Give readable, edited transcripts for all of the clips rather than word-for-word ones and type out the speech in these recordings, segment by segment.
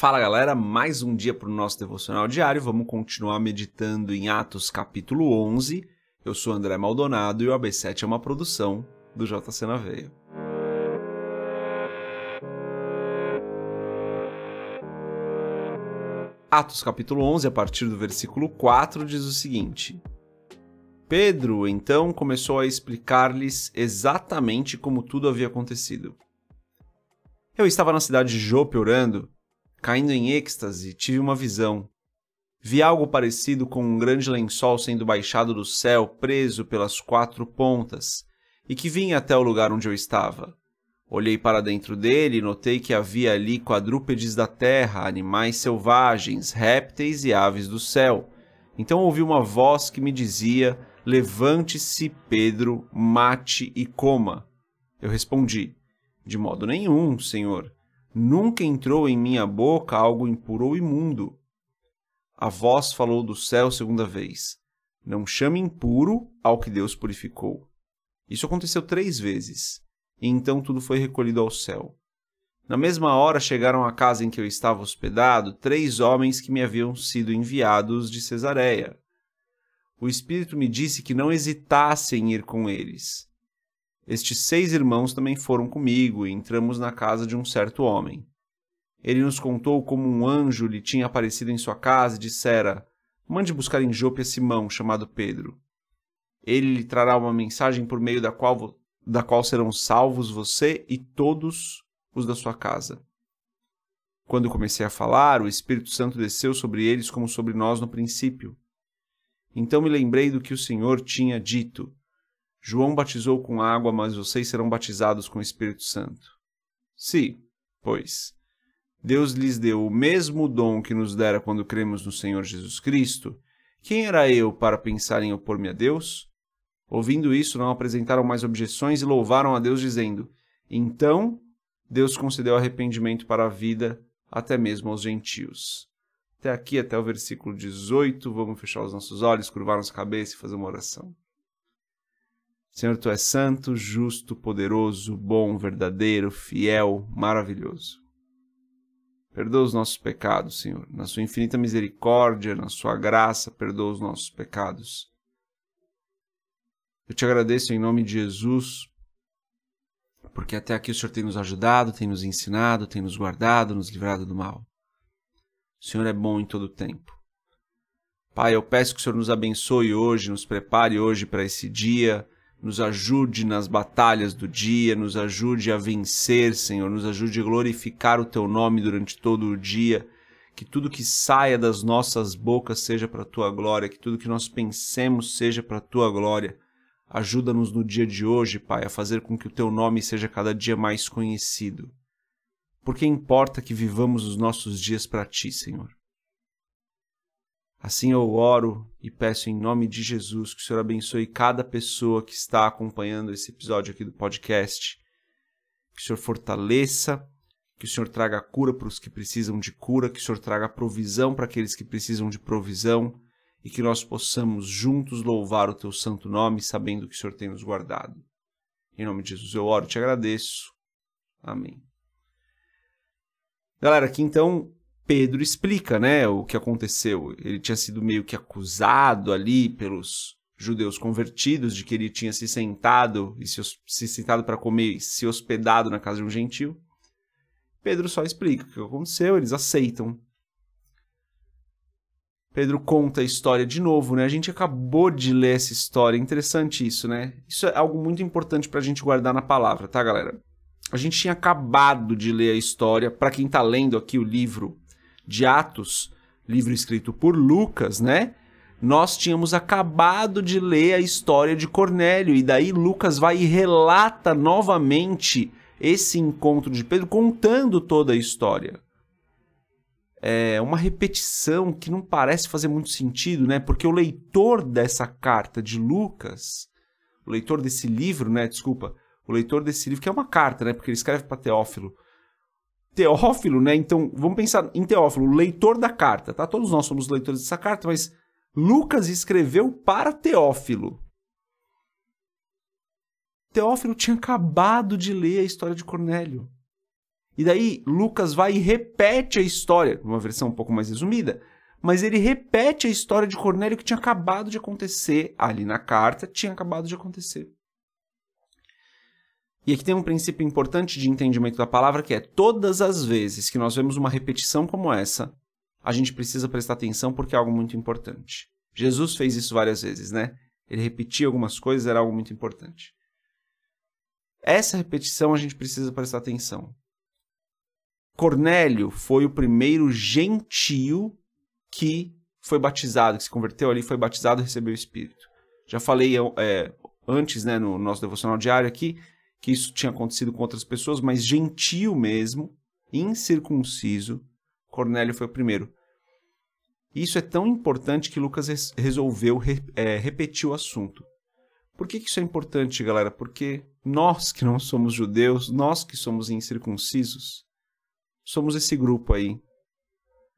Fala galera, mais um dia para o nosso devocional diário, vamos continuar meditando em Atos capítulo 11. Eu sou André Maldonado e o AB7 é uma produção do JC na Veia. Atos capítulo 11, a partir do versículo 4, diz o seguinte: Pedro, então, começou a explicar-lhes exatamente como tudo havia acontecido. Eu estava na cidade de Jope orando, caindo em êxtase, tive uma visão. Vi algo parecido com um grande lençol sendo baixado do céu, preso pelas quatro pontas, e que vinha até o lugar onde eu estava. Olhei para dentro dele e notei que havia ali quadrúpedes da terra, animais selvagens, répteis e aves do céu. Então ouvi uma voz que me dizia: "Levante-se, Pedro, mate e coma." Eu respondi: "De modo nenhum, Senhor. Nunca entrou em minha boca algo impuro ou imundo." A voz falou do céu segunda vez: "Não chame impuro ao que Deus purificou." Isso aconteceu 3 vezes, e então tudo foi recolhido ao céu. Na mesma hora chegaram à casa em que eu estava hospedado 3 homens que me haviam sido enviados de Cesareia. O Espírito me disse que não hesitasse em ir com eles. Estes 6 irmãos também foram comigo e entramos na casa de um certo homem. Ele nos contou como um anjo lhe tinha aparecido em sua casa e dissera: "Mande buscar em Jope a Simão, chamado Pedro. Ele lhe trará uma mensagem por meio da qual serão salvos você e todos os da sua casa." Quando comecei a falar, o Espírito Santo desceu sobre eles como sobre nós no princípio. Então me lembrei do que o Senhor tinha dito: "João batizou com água, mas vocês serão batizados com o Espírito Santo." Se, pois, Deus lhes deu o mesmo dom que nos dera quando cremos no Senhor Jesus Cristo, quem era eu para pensar em opor-me a Deus? Ouvindo isso, não apresentaram mais objeções e louvaram a Deus, dizendo: "Então, Deus concedeu arrependimento para a vida, até mesmo aos gentios." Até aqui, até o versículo 18, vamos fechar os nossos olhos, curvar nossa cabeça e fazer uma oração. Senhor, Tu és santo, justo, poderoso, bom, verdadeiro, fiel, maravilhoso. Perdoa os nossos pecados, Senhor. Na Sua infinita misericórdia, na Sua graça, perdoa os nossos pecados. Eu Te agradeço em nome de Jesus, porque até aqui o Senhor tem nos ajudado, tem nos ensinado, tem nos guardado, nos livrado do mal. O Senhor é bom em todo o tempo. Pai, eu peço que o Senhor nos abençoe hoje, nos prepare hoje para esse dia, nos ajude nas batalhas do dia, nos ajude a vencer, Senhor, nos ajude a glorificar o Teu nome durante todo o dia, que tudo que saia das nossas bocas seja para a Tua glória, que tudo que nós pensemos seja para a Tua glória. Ajuda-nos no dia de hoje, Pai, a fazer com que o Teu nome seja cada dia mais conhecido. Porque importa que vivamos os nossos dias para Ti, Senhor. Assim eu oro e peço em nome de Jesus que o Senhor abençoe cada pessoa que está acompanhando esse episódio aqui do podcast. Que o Senhor fortaleça, que o Senhor traga cura para os que precisam de cura, que o Senhor traga provisão para aqueles que precisam de provisão e que nós possamos juntos louvar o Teu santo nome, sabendo que o Senhor tem nos guardado. Em nome de Jesus eu oro e Te agradeço. Amém. Galera, aqui então Pedro explica, né, o que aconteceu. Ele tinha sido meio que acusado ali pelos judeus convertidos de que ele tinha se sentado para comer e se hospedado na casa de um gentil. Pedro só explica o que aconteceu, eles aceitam. Pedro conta a história de novo, né? A gente acabou de ler essa história, interessante isso, né? Isso é algo muito importante para a gente guardar na palavra, tá, galera? A gente tinha acabado de ler a história, para quem está lendo aqui o livro de Atos, livro escrito por Lucas, né? Nós tínhamos acabado de ler a história de Cornélio, e daí Lucas vai e relata novamente esse encontro de Pedro, contando toda a história. É uma repetição que não parece fazer muito sentido, né? Porque o leitor dessa carta de Lucas, o leitor desse livro, né? Desculpa, o leitor desse livro, que é uma carta, né? Porque ele escreve para Teófilo. Teófilo, né? Então, vamos pensar em Teófilo, o leitor da carta, tá? Todos nós somos leitores dessa carta, mas Lucas escreveu para Teófilo. Teófilo tinha acabado de ler a história de Cornélio. E daí Lucas vai e repete a história, uma versão um pouco mais resumida, mas ele repete a história de Cornélio que tinha acabado de acontecer ali na carta, tinha acabado de acontecer. E aqui tem um princípio importante de entendimento da palavra, que é todas as vezes que nós vemos uma repetição como essa, a gente precisa prestar atenção porque é algo muito importante. Jesus fez isso várias vezes, né? Ele repetia algumas coisas, era algo muito importante. Essa repetição a gente precisa prestar atenção. Cornélio foi o primeiro gentio que foi batizado, que se converteu ali, foi batizado e recebeu o Espírito. Já falei antes, né, no nosso devocional diário aqui, que isso tinha acontecido com outras pessoas, mas gentio mesmo, incircunciso, Cornélio foi o primeiro. Isso é tão importante que Lucas resolveu repetir o assunto. Por que isso é importante, galera? Porque nós que não somos judeus, nós que somos incircuncisos, somos esse grupo aí.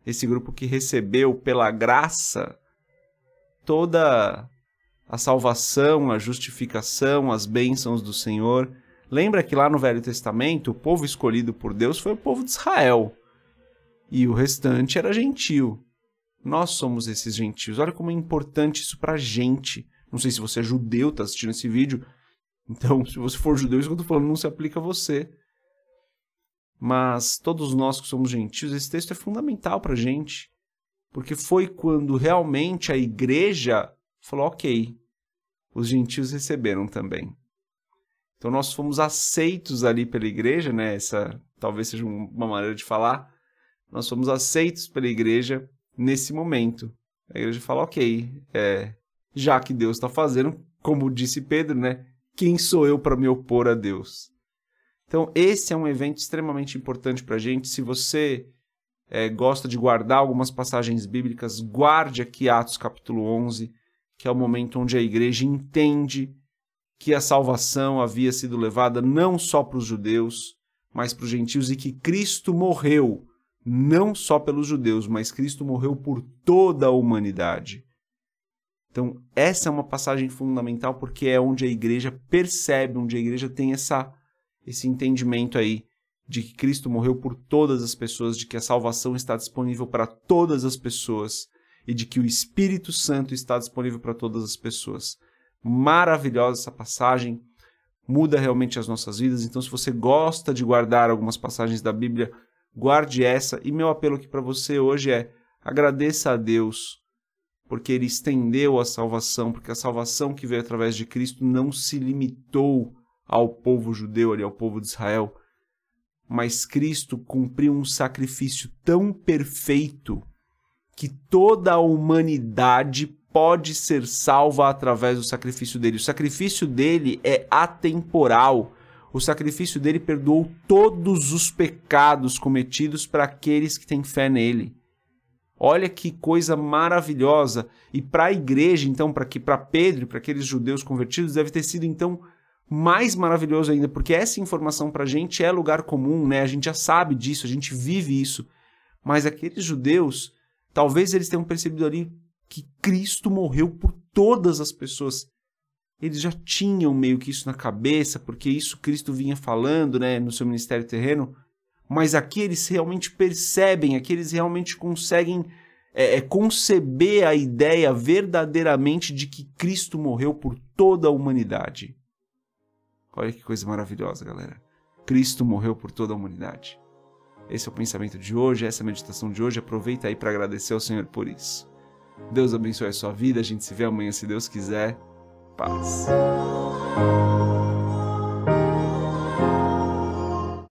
Esse grupo que recebeu pela graça toda a salvação, a justificação, as bênçãos do Senhor. Lembra que lá no Velho Testamento, o povo escolhido por Deus foi o povo de Israel. E o restante era gentio. Nós somos esses gentios. Olha como é importante isso pra gente. Não sei se você é judeu, tá assistindo esse vídeo. Então, se você for judeu, isso que eu tô falando não se aplica a você. Mas todos nós que somos gentios, esse texto é fundamental pra gente. Porque foi quando realmente a igreja falou, ok, os gentios receberam também. Então nós fomos aceitos ali pela igreja, né? Essa talvez seja uma maneira de falar. Nós fomos aceitos pela igreja nesse momento. A igreja fala, ok, já que Deus está fazendo, como disse Pedro, né? Quem sou eu para me opor a Deus? Então esse é um evento extremamente importante para a gente. Se você gosta de guardar algumas passagens bíblicas, guarde aqui Atos capítulo 11, que é o momento onde a igreja entende que a salvação havia sido levada não só para os judeus, mas para os gentios, e que Cristo morreu não só pelos judeus, mas Cristo morreu por toda a humanidade. Então, essa é uma passagem fundamental porque é onde a igreja percebe, onde a igreja tem esse entendimento aí de que Cristo morreu por todas as pessoas, de que a salvação está disponível para todas as pessoas e de que o Espírito Santo está disponível para todas as pessoas. Maravilhosa essa passagem, muda realmente as nossas vidas. Então, se você gosta de guardar algumas passagens da Bíblia, guarde essa. E meu apelo aqui para você hoje é: agradeça a Deus, porque Ele estendeu a salvação, porque a salvação que veio através de Cristo não se limitou ao povo judeu, ali, ao povo de Israel, mas Cristo cumpriu um sacrifício tão perfeito que toda a humanidade pode ser salva através do sacrifício dele. O sacrifício dele é atemporal. O sacrifício dele perdoou todos os pecados cometidos para aqueles que têm fé nele. Olha que coisa maravilhosa. E para a igreja, então, para Pedro e para aqueles judeus convertidos, deve ter sido, então, mais maravilhoso ainda, porque essa informação para a gente é lugar comum, né? A gente já sabe disso, a gente vive isso. Mas aqueles judeus, talvez eles tenham percebido ali que Cristo morreu por todas as pessoas. Eles já tinham meio que isso na cabeça, porque isso Cristo vinha falando, né, no seu ministério terreno, mas aqui eles realmente percebem, aqui eles realmente conseguem conceber a ideia verdadeiramente de que Cristo morreu por toda a humanidade. Olha que coisa maravilhosa, galera. Cristo morreu por toda a humanidade. Esse é o pensamento de hoje, essa é a meditação de hoje. Aproveita aí para agradecer ao Senhor por isso. Deus abençoe a sua vida. A gente se vê amanhã, se Deus quiser. Paz.